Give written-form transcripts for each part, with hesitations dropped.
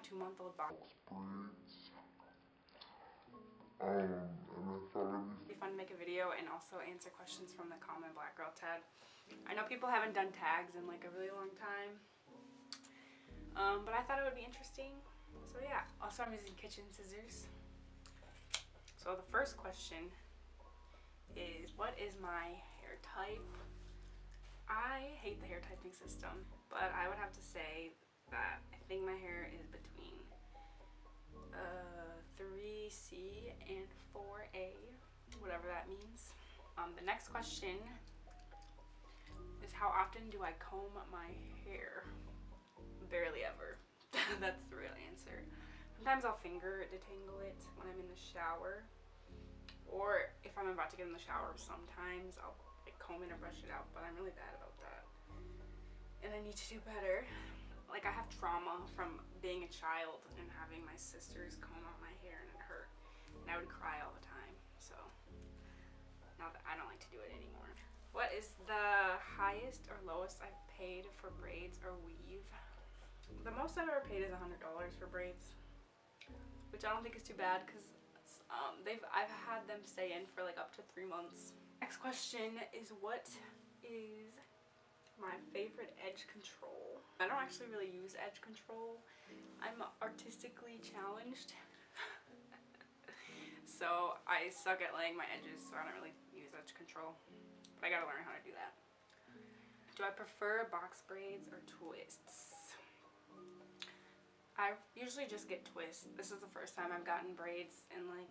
2-month-old box braids. And I thought it'd be fun to make a video and also answer questions from the comment Black Girl tag. I know people haven't done tags in like a really long time, but I thought it would be interesting. So yeah, also I'm using kitchen scissors. So the first question is, what is my hair type? I hate the hair typing system, but I would have to say that I think my hair is between 3C and 4A, whatever that means. The next question is, how often do I comb my hair? Barely ever. That's the real answer. Sometimes I'll finger detangle it when I'm in the shower, or if I'm about to get in the shower, sometimes I'll like comb it and brush it out, but I'm really bad about that and I need to do better. Like, I have trauma from being a child and having my sisters comb out my hair and it hurt, and I would cry all the time. So now that I don't like to do it anymore. What is the highest or lowest I've paid for braids or weave? The most I've ever paid is $100 for braids, which I don't think is too bad because I've had them stay in for like up to 3 months. Next question is, what is my favorite edge control? I don't actually really use edge control. I'm artistically challenged. So I suck at laying my edges, so I don't really use edge control. But I gotta learn how to do that. Do I prefer box braids or twists? I usually just get twists. This is the first time I've gotten braids in like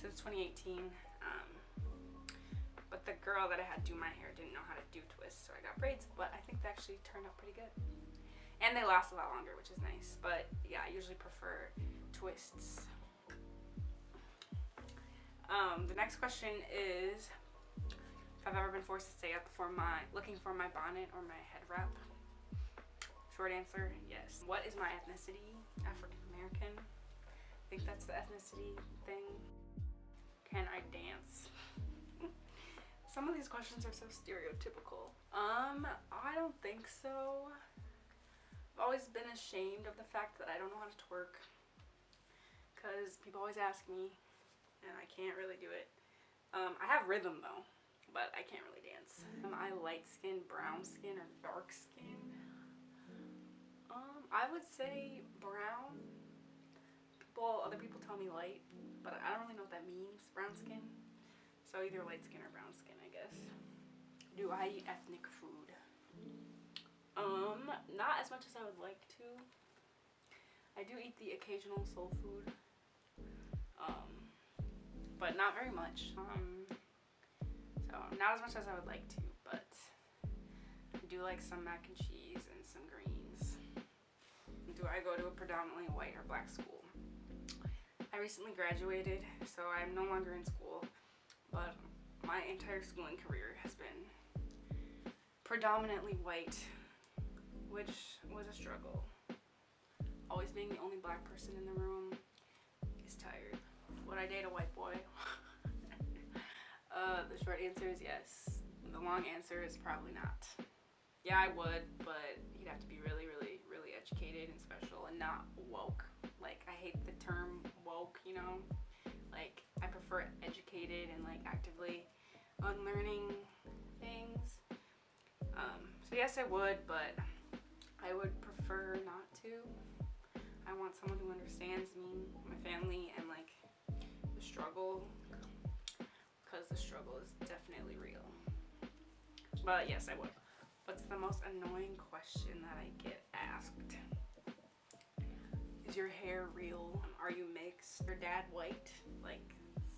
since 2018. But the girl that I had do my hair didn't know how to do twists, so I got braids, but I think they actually turned out pretty good. And they last a lot longer, which is nice. But yeah, I usually prefer twists. The next question is, if I've ever been forced to stay up for looking for my bonnet or my head wrap. Short answer, yes. What is my ethnicity? African American. I think that's the ethnicity thing. Can I dance? Some of these questions are so stereotypical. I don't think so. I've always been ashamed of the fact that I don't know how to twerk, because people always ask me and I can't really do it. I have rhythm though, but I can't really dance. Am I light skin, brown skin, or dark skin? I would say brown. Other people tell me light, but I don't really know what that means, brown skin. So either light skin or brown skin, I guess. Do I eat ethnic food? Not as much as I would like to. I do eat the occasional soul food, but not very much. So not as much as I would like to, but I do like some mac and cheese and some greens. Do I go to a predominantly white or black school? I recently graduated, so I'm no longer in school, but my entire schooling career has been predominantly white, which was a struggle. Always being the only black person in the room is tired. Would I date a white boy? The short answer is yes. The long answer is probably not. Yeah, I would, but he'd have to be really, really, really educated and special and not woke. Like, I hate the term woke, you know? Like, I prefer educated and like actively unlearning things. So yes, I would, but I would prefer not to. I want someone who understands me, my family, and like the struggle, because the struggle is definitely real. But yes, I would. What's the most annoying question that I get asked? Is your hair real? Are you mixed? Is your dad white? Like,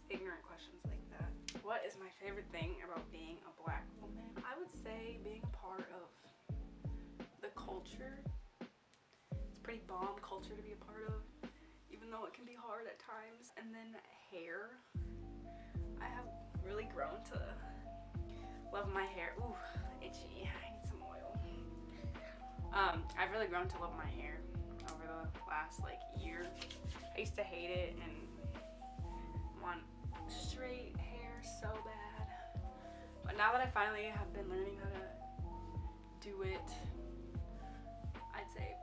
ignorant questions like that. What is my favorite thing about being a black woman? I would say being a part of the culture. It's a pretty bomb culture to be a part of, even though it can be hard at times. And then hair. I have really grown to love my hair. Ooh, itchy. I need some oil. I've really grown to love my hair over the last like year. I used to hate it and want straight hair so bad, but now that I finally have been learning how to do it, I'd say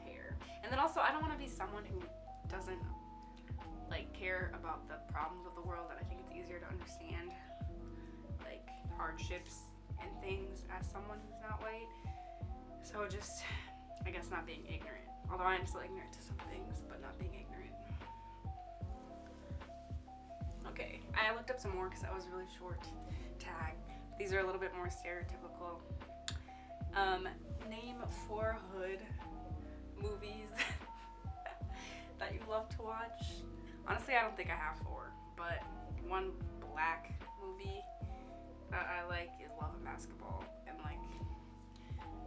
hair. And then also, I don't want to be someone who doesn't like care about the problems of the world. That I think it's easier to understand like hardships and things as someone who's not white. So just, I guess, not being ignorant. Although I am still ignorant to some things, but not being ignorant. Okay, I looked up some more because that was a really short tag. These are a little bit more stereotypical. Name 4 hood movies that you love to watch. Honestly, I don't think I have 4, but one black movie that I like is Love and Basketball. And like,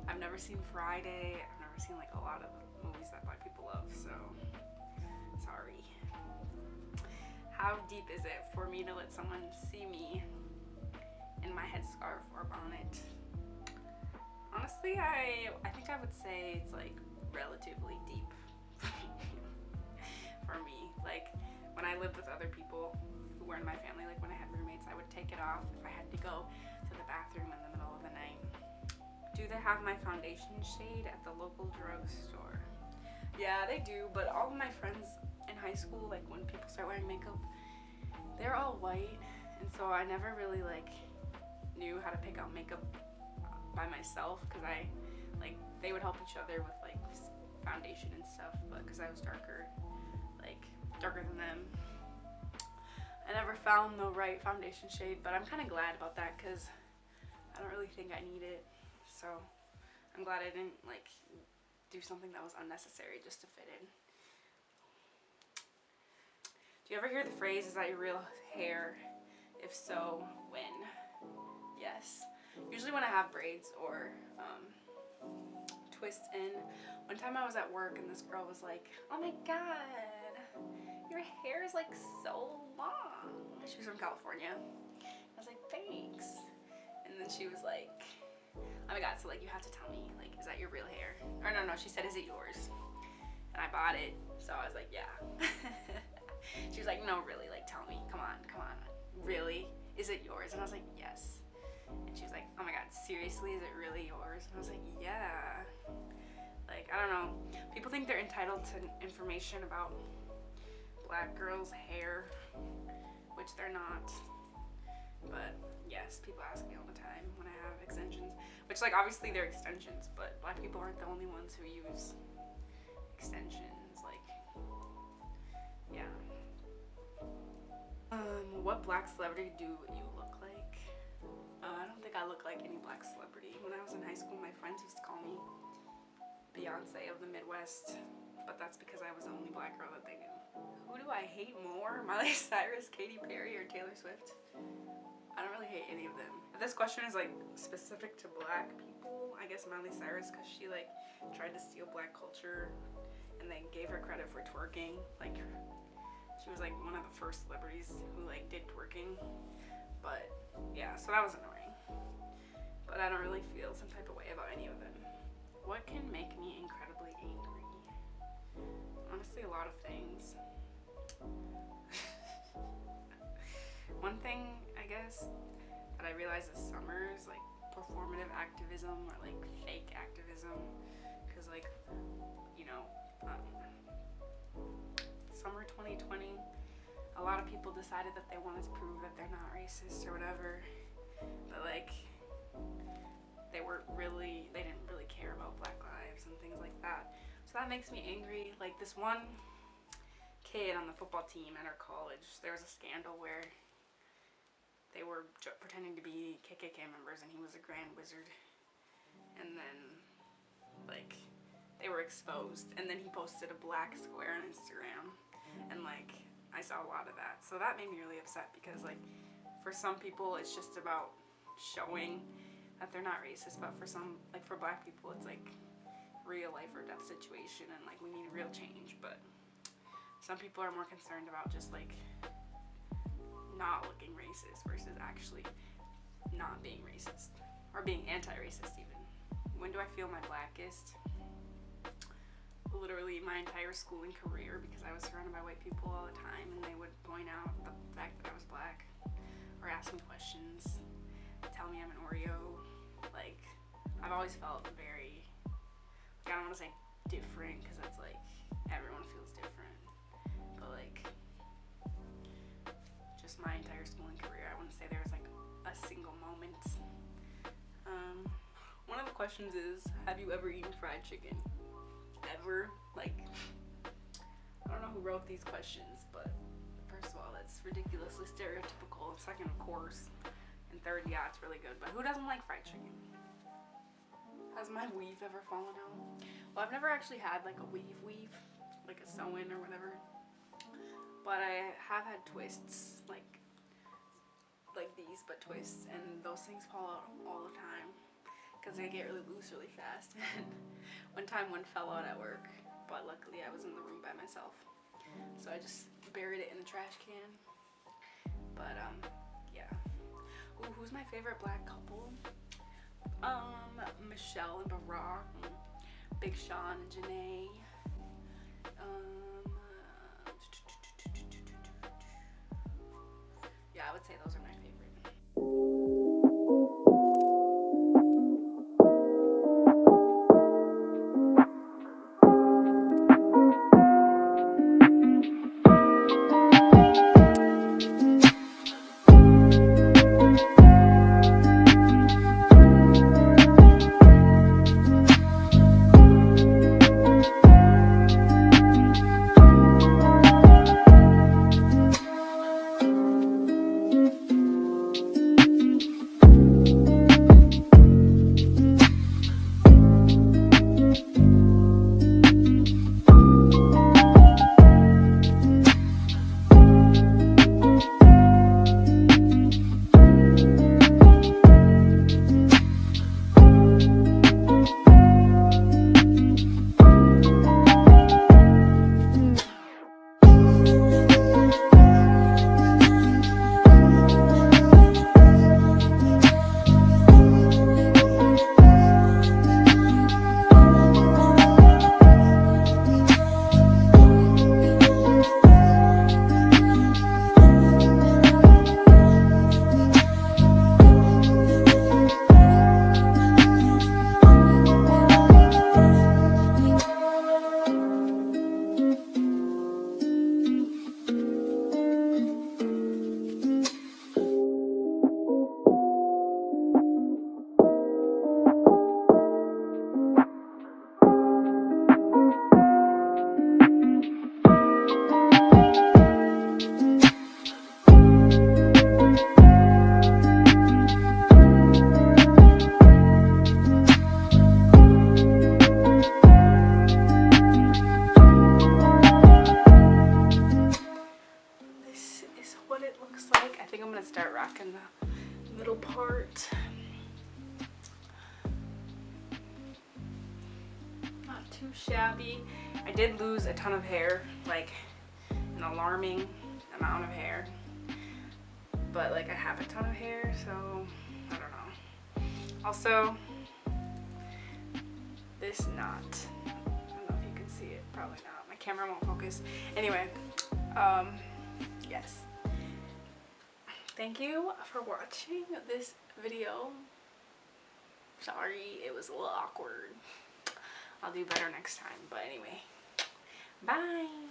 I've never seen Friday. I've never seen like a lot of movies that black people love, so sorry. How deep is it for me to let someone see me in my headscarf or bonnet? Honestly, I think I would say it's like relatively deep for me. Like when I lived with other people who were in my family, like when I had roommates, I would take it off if I had to go to the bathroom in the middle of the night. Do they have my foundation shade at the local drugstore? Yeah, they do, but all of my friends in high school, like when people start wearing makeup, they're all white, and so I never really like knew how to pick out makeup by myself, because they would help each other with like foundation and stuff, but because I was darker than them, I never found the right foundation shade. But I'm kind of glad about that because I don't really think I need it, so I'm glad I didn't like do something that was unnecessary just to fit in. Do you ever hear the phrase, "Is that your real hair? If so, when?" Yes. Usually when I have braids or twists in. One time I was at work and this girl was like, "Oh my god, your hair is like so long." She was from California. I was like, "Thanks." And then she was like, "Oh my god, so like you have to tell me, like, is that your real hair?" Or no, she said, "Is it yours?" And I bought it, so I was like, "Yeah." She was like, "No, really, like tell me, come on, really, is it yours?" And I was like, "Yes." And she was like, "Oh my god, seriously, is it really yours?" And I was like, "Yeah." Like, I don't know, people think they're entitled to information about black girls' hair, which they're not. But yes, people ask me all the time when I have extensions, which like obviously they're extensions, but black people aren't the only ones who use extensions. Like, yeah. What black celebrity do you look like? I don't think I look like any black celebrity. When I was in high school, my friends used to call me Beyonce of the Midwest, but that's because I was the only black girl that they knew. Who do I hate more? Miley Cyrus, Katy Perry, or Taylor Swift? I don't really hate any of them. If this question is like specific to black people, I guess Miley Cyrus, because she like tried to steal black culture and they gave her credit for twerking. Like, she was like one of the first celebrities who like did twerking. But yeah, so that was annoying. But I don't really feel some type of way about any of them. What can make me incredibly angry? Honestly, a lot of things. One thing, I guess, that I realize this summer is like performative activism or like fake activism. Because like, you know, summer 2020, a lot of people decided that they wanted to prove that they're not racist or whatever. But like, they didn't really care about black lives and things like that. So that makes me angry. Like this one kid on the football team at our college, there was a scandal where they were pretending to be KKK members and he was a grand wizard. And then like they were exposed, and then he posted a black square on Instagram, and like I saw a lot of that. So that made me really upset because like for some people it's just about showing that they're not racist, but for some, like for black people, it's like real life or death situation, and like we need real change. But some people are more concerned about just like not looking racist versus actually not being racist or being anti-racist even. When do I feel my blackest? Literally my entire schooling career, because I was surrounded by white people all the time and they would point out the fact that I was black or ask me questions, tell me I'm an Oreo. Like, I've always felt very, like, I don't want to say different because that's like everyone feels different. But like just my entire schooling career, I wouldn't say there was like a single moment. One of the questions is, have you ever eaten fried chicken? Ever? Like, I don't know who wrote these questions, but first of all, that's ridiculously stereotypical. Second, of course. And third, yeah, it's really good. But who doesn't like fried chicken? Has my weave ever fallen out? Well, I've never actually had like a weave, like a sew-in or whatever. But I have had twists, like these, but twists, and those things fall out all the time because they get really loose really fast. One time one fell out at work, but luckily I was in the room by myself, so I just buried it in the trash can. But yeah. Ooh, who's my favorite black couple? Michelle and Barack, Big Sean and Janae. Yeah, I would say those are my favorite. What it looks like. I think I'm gonna start rocking the middle part. Not too shabby. I did lose a ton of hair, like an alarming amount of hair, but like I have a ton of hair, so I don't know. Also, this knot, I don't know if you can see it, probably not, my camera won't focus. Anyway, yes. Thank you for watching this video. Sorry, it was a little awkward. I'll do better next time, but anyway, bye.